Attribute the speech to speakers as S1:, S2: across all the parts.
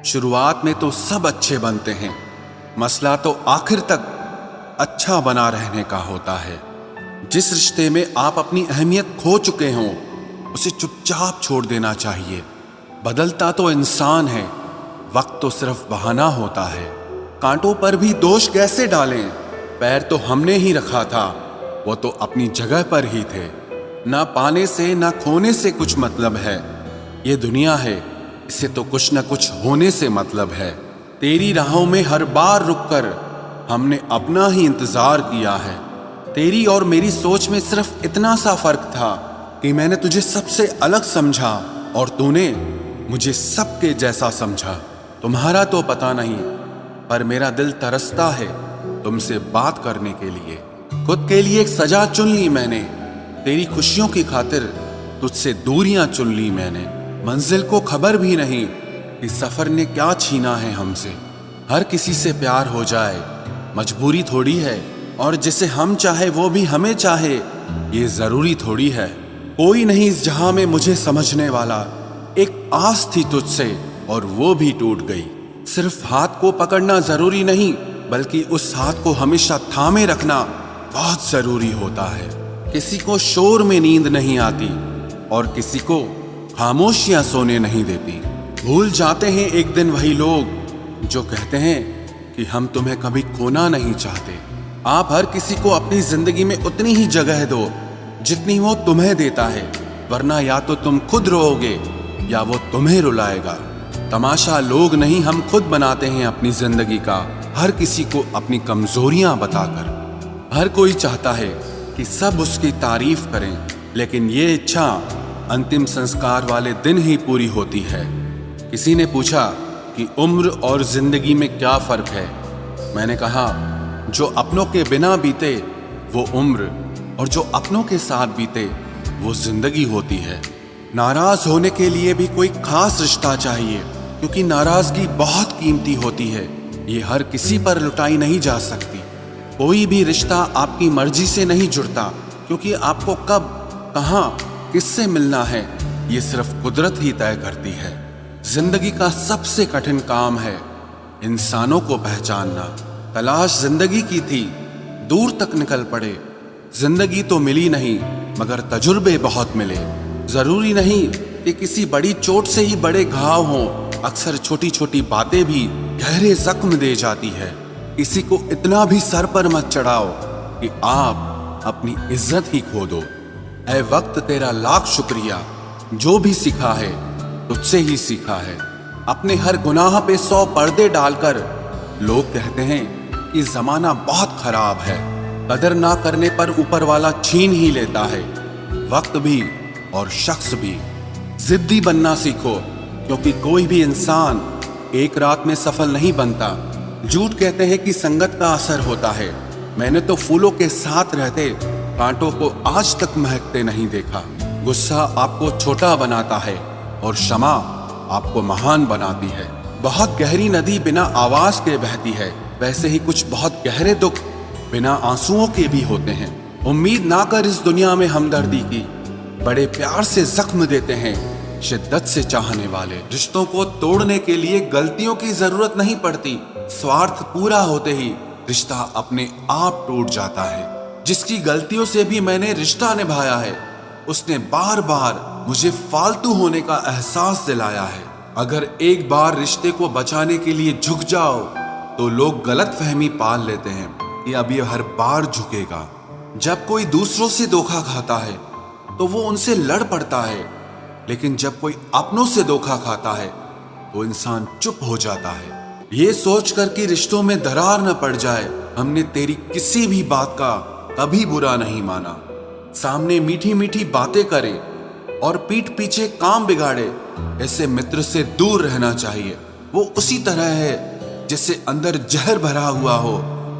S1: शुरुआत में तो सब अच्छे बनते हैं, मसला तो आखिर तक अच्छा बना रहने का होता है। जिस रिश्ते में आप अपनी अहमियत खो चुके हों उसे चुपचाप छोड़ देना चाहिए। बदलता तो इंसान है, वक्त तो सिर्फ बहाना होता है। कांटों पर भी दोष कैसे डालें, पैर तो हमने ही रखा था, वो तो अपनी जगह पर ही थे। ना पाने से ना खोने से कुछ मतलब है, ये दुनिया है, इसे तो कुछ न कुछ होने से मतलब है। तेरी राहों में हर बार रुककर हमने अपना ही इंतजार किया है। तेरी और मेरी सोच में सिर्फ इतना सा फर्क था कि मैंने तुझे सबसे अलग समझा और तूने मुझे सबके जैसा समझा। तुम्हारा तो पता नहीं, पर मेरा दिल तरसता है तुमसे बात करने के लिए। खुद के लिए एक सजा चुन ली मैंने, तेरी खुशियों की खातिर तुझसे दूरियां चुन ली मैंने। मंजिल को खबर भी नहीं कि सफर ने क्या छीना है हमसे। हर किसी से प्यार हो जाए मजबूरी थोड़ी है, और जिसे हम चाहे वो भी हमें चाहे ये जरूरी थोड़ी है। कोई नहीं इस जहां में मुझे समझने वाला, एक आस थी तुझसे और वो भी टूट गई। सिर्फ हाथ को पकड़ना जरूरी नहीं, बल्कि उस हाथ को हमेशा थामे रखना बहुत जरूरी होता है। किसी को शोर में नींद नहीं आती और किसी को खामोशियां सोने नहीं देती। भूल जाते हैं एक दिन वही लोग जो कहते हैं कि हम तुम्हें कभी खोना नहीं चाहते। आप हर किसी को अपनी जिंदगी में उतनी ही जगह दो जितनी वो तुम्हें देता है, वरना या तो तुम खुद रोओगे या वो तुम्हें रुलाएगा। तमाशा लोग नहीं, हम खुद बनाते हैं अपनी जिंदगी का, हर किसी को अपनी कमजोरियां बताकर। हर कोई चाहता है कि सब उसकी तारीफ करें, लेकिन ये इच्छा अंतिम संस्कार वाले दिन ही पूरी होती है। किसी ने पूछा कि उम्र और जिंदगी में क्या फर्क है। मैंने कहा, जो अपनों के बिना बीते वो उम्र, और जो अपनों के साथ बीते वो जिंदगी होती है। नाराज होने के लिए भी कोई खास रिश्ता चाहिए, क्योंकि नाराजगी बहुत कीमती होती है, ये हर किसी पर लुटाई नहीं जा सकती। कोई भी रिश्ता आपकी मर्जी से नहीं जुड़ता, क्योंकि आपको कब, कहां, किससे मिलना है ये सिर्फ कुदरत ही तय करती है। जिंदगी का सबसे कठिन काम है इंसानों को पहचानना। तलाश जिंदगी की थी, दूर तक निकल पड़े। जिंदगी तो मिली नहीं, मगर तजुर्बे बहुत मिले। जरूरी नहीं कि किसी बड़ी चोट से ही बड़े घाव हों, अक्सर छोटी छोटी बातें भी गहरे जख्म दे जाती है। किसी को इतना भी सर पर मत चढ़ाओ कि आप अपनी इज्जत ही खो दो। ऐ वक्त तेरा लाख शुक्रिया, जो भी सीखा है तुझसे ही सीखा है। अपने हर गुनाह पे 100 पर्दे डालकर लोग कहते हैं कि जमाना बहुत खराब है। कदर ना करने पर ऊपर वाला छीन ही लेता है, वक्त भी और शख्स भी। जिद्दी बनना सीखो, क्योंकि कोई भी इंसान एक रात में सफल नहीं बनता। झूठ कहते हैं कि संगत का असर होता है। मैंने तो फूलों के साथ रहते कांटों को आज तक महकते नहीं देखा। गुस्सा आपको छोटा बनाता है और क्षमा आपको महान बनाती है। बहुत गहरी नदी बिना आवाज के बहती है, वैसे ही कुछ बहुत गहरे दुख बिना आंसुओं के भी होते हैं। उम्मीद ना कर इस दुनिया में हमदर्दी की, बड़े प्यार से जख्म देते हैं शिद्दत से चाहने वाले। रिश्तों को तोड़ने के लिए गलतियों की जरूरत नहीं पड़ती, स्वार्थ पूरा होते ही रिश्ता अपने आप टूट जाता है। जिसकी गलतियों से भी मैंने रिश्ता निभाया है, उसने बार बार मुझे फालतू होने का एहसास दिलाया है। अगर एक बार रिश्ते को बचाने के लिए झुक जाओ तो लोग गलत फहमी पाल लेते हैं कि अब ये हर बार झुकेगा। जब कोई दूसरों से धोखा खाता है तो वो उनसे लड़ पड़ता है, लेकिन जब कोई अपनों से धोखा खाता है तो इंसान चुप हो जाता है। ये सोचकर कि रिश्तों में दरार न पड़ जाए, हमने तेरी किसी भी बात का कभी बुरा नहीं माना। सामने मीठी मीठी बातें करे और पीठ पीछे काम बिगाड़े, ऐसे मित्र से दूर रहना चाहिए। वो उसी तरह है जैसे अंदर जहर भरा हुआ हो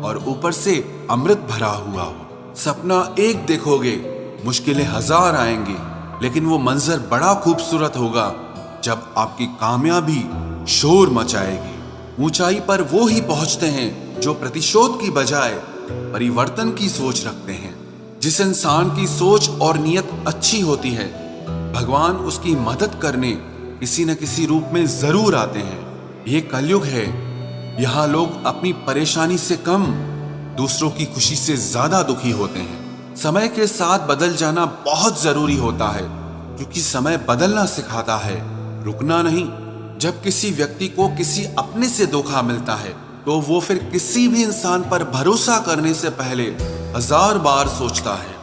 S1: और ऊपर से अमृत भरा हुआ हो। सपना एक देखोगे, मुश्किलें 1000 आएंगी, लेकिन वो मंजर बड़ा खूबसूरत होगा जब आपकी कामयाबी शोर मचाएगी। ऊंचाई पर वो ही पहुंचते हैं जो प्रतिशोध की बजाय परिवर्तन की सोच रखते हैं। जिस इंसान की सोच और नियत अच्छी होती है, भगवान उसकी मदद करने किसी न किसी रूप में जरूर आते हैं। ये कलयुग है। यहाँ लोग अपनी परेशानी से कम दूसरों की खुशी से ज्यादा दुखी होते हैं। समय के साथ बदल जाना बहुत जरूरी होता है, क्योंकि समय बदलना सिखाता है, रुकना नहीं। जब किसी व्यक्ति को किसी अपने से धोखा मिलता है तो वो फिर किसी भी इंसान पर भरोसा करने से पहले 1000 बार सोचता है।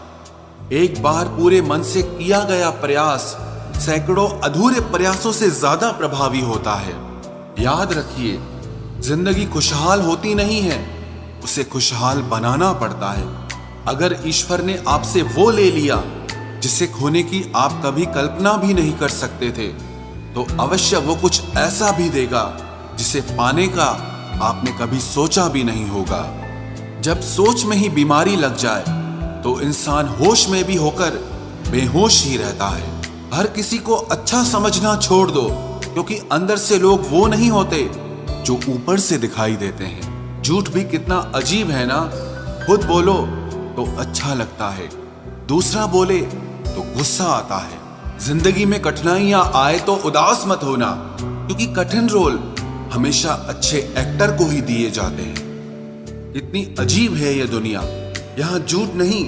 S1: एक बार पूरे मन से किया गया प्रयास सैकड़ों अधूरे प्रयासों से ज्यादा प्रभावी होता है। याद रखिए, जिंदगी खुशहाल होती नहीं है, उसे खुशहाल बनाना पड़ता है। अगर ईश्वर ने आपसे वो ले लिया जिसे खोने की आप कभी कल्पना भी नहीं कर सकते थे, तो अवश्य वो कुछ ऐसा भी देगा जिसे पाने का आपने कभी सोचा भी नहीं होगा। जब सोच में ही बीमारी लग जाए तो इंसान होश में भी होकर बेहोश ही रहता है। हर किसी को अच्छा समझना छोड़ दो, क्योंकि अंदर से लोग वो नहीं होते जो ऊपर से दिखाई देते हैं। झूठ भी कितना अजीब है ना। खुद बोलो तो अच्छा लगता है, दूसरा बोले तो गुस्सा आता है। जिंदगी में कठिनाइयां आए तो उदास मत होना, क्योंकि कठिन रोल हमेशा अच्छे एक्टर को ही दिए जाते हैं। इतनी अजीब है ये दुनिया। यहाँ झूठ नहीं,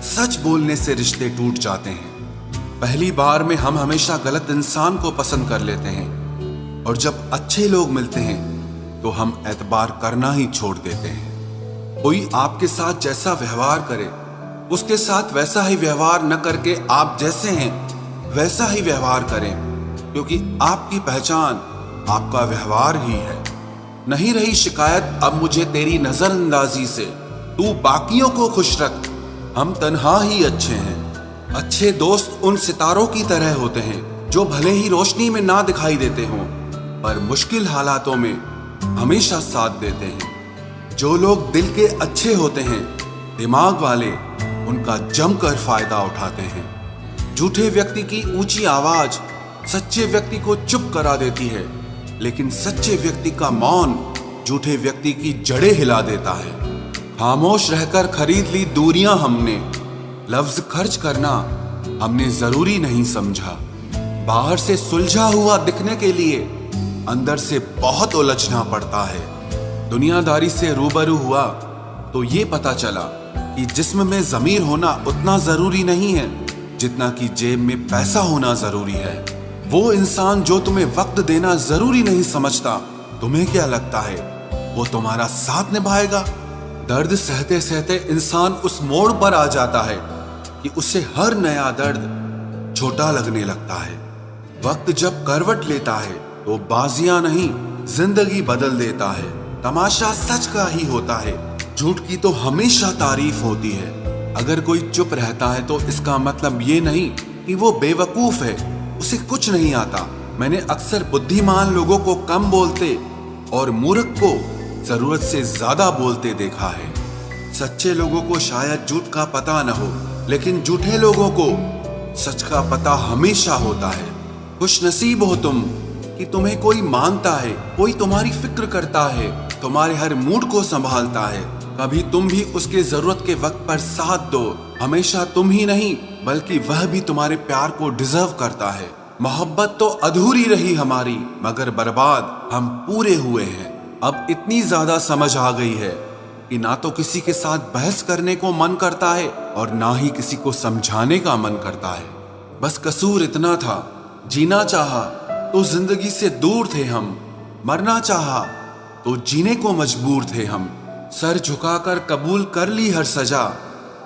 S1: सच बोलने से रिश्ते टूट जाते हैं। पहली बार में हम हमेशा गलत इंसान को पसंद कर लेते हैं, और जब अच्छे लोग मिलते हैं तो हम एतबार करना ही छोड़ देते हैं। कोई आपके साथ जैसा व्यवहार करे, उसके साथ वैसा ही व्यवहार न करके आप जैसे हैं वैसा ही व्यवहार करें, क्योंकि आपकी पहचान आपका व्यवहार ही है। नहीं रही शिकायत अब मुझे तेरी नजरअंदाजी से, तू बाकियों को खुश रख, हम तन्हा ही अच्छे हैं। अच्छे दोस्त उन सितारों की तरह होते हैं जो भले ही रोशनी में ना दिखाई देते हों, पर मुश्किल हालातों में हमेशा साथ देते हैं। जो लोग दिल के अच्छे होते हैं, दिमाग वाले, उनका जमकर फायदा उठाते हैं। झूठे व्यक्ति की ऊंची आवाज सच्चे व्यक्ति को चुप करा देती है, लेकिन सच्चे व्यक्ति का मौन झूठे व्यक्ति की जड़ें हिला देता है। खामोश रहकर खरीद ली दूरियां हमने, लफ्ज खर्च करना हमने जरूरी नहीं समझा। बाहर से सुलझा हुआ दिखने के लिए अंदर से बहुत उलझना पड़ता है। दुनियादारी से रूबरू हुआ तो ये पता चला कि जिस्म में ज़मीर होना उतना जरूरी नहीं है जितना कि जेब में पैसा होना जरूरी है। वो इंसान जो तुम्हें वक्त देना जरूरी नहीं समझता, तुम्हें क्या लगता है वो तुम्हारा साथ निभाएगा? दर्द सहते सहते इंसान उस मोड़ पर आ जाता है कि उसे हर नया दर्द छोटा लगने लगता है। वक्त जब करवट लेता है तो बाजियां नहीं, जिंदगी बदल देता है। तमाशा सच का ही होता है, झूठ की तो हमेशा तारीफ होती है। अगर कोई चुप रहता है तो इसका मतलब ये नहीं कि वो बेवकूफ है, उसे कुछ नहीं आता। मैंने अक्सर बुद्धिमान लोगों को कम बोलते और मूर्ख को जरूरत से ज्यादा बोलते देखा है। सच्चे लोगों को शायद झूठ का पता न हो, लेकिन झूठे लोगों को सच का पता हमेशा होता है। खुशनसीब हो तुम कि तुम्हें कोई मानता है, कोई तुम्हारी फिक्र करता है, तुम्हारे हर मूड को संभालता है। कभी तुम भी उसके जरूरत के वक्त पर साथ दो। हमेशा तुम ही नहीं बल्कि वह भी तुम्हारे प्यार को डिजर्व करता है। मोहब्बत तो अधूरी रही हमारी, मगर बर्बाद हम पूरे हुए हैं। अब इतनी ज्यादा समझ आ गई है कि ना तो किसी के साथ बहस करने को मन करता है और ना ही किसी को समझाने का मन करता है। बस कसूर इतना था, जीना चाहा तो जिंदगी से दूर थे हम, मरना चाहा तो जीने को मजबूर थे हम। सर झुकाकर कबूल कर ली हर सजा,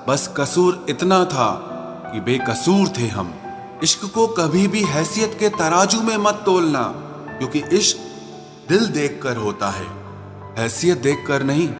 S1: बस कसूर इतना था कि बेकसूर थे हम। इश्क को कभी भी हैसियत के तराजू में मत तोलना, क्योंकि इश्क दिल देखकर होता है, हैसियत देखकर नहीं।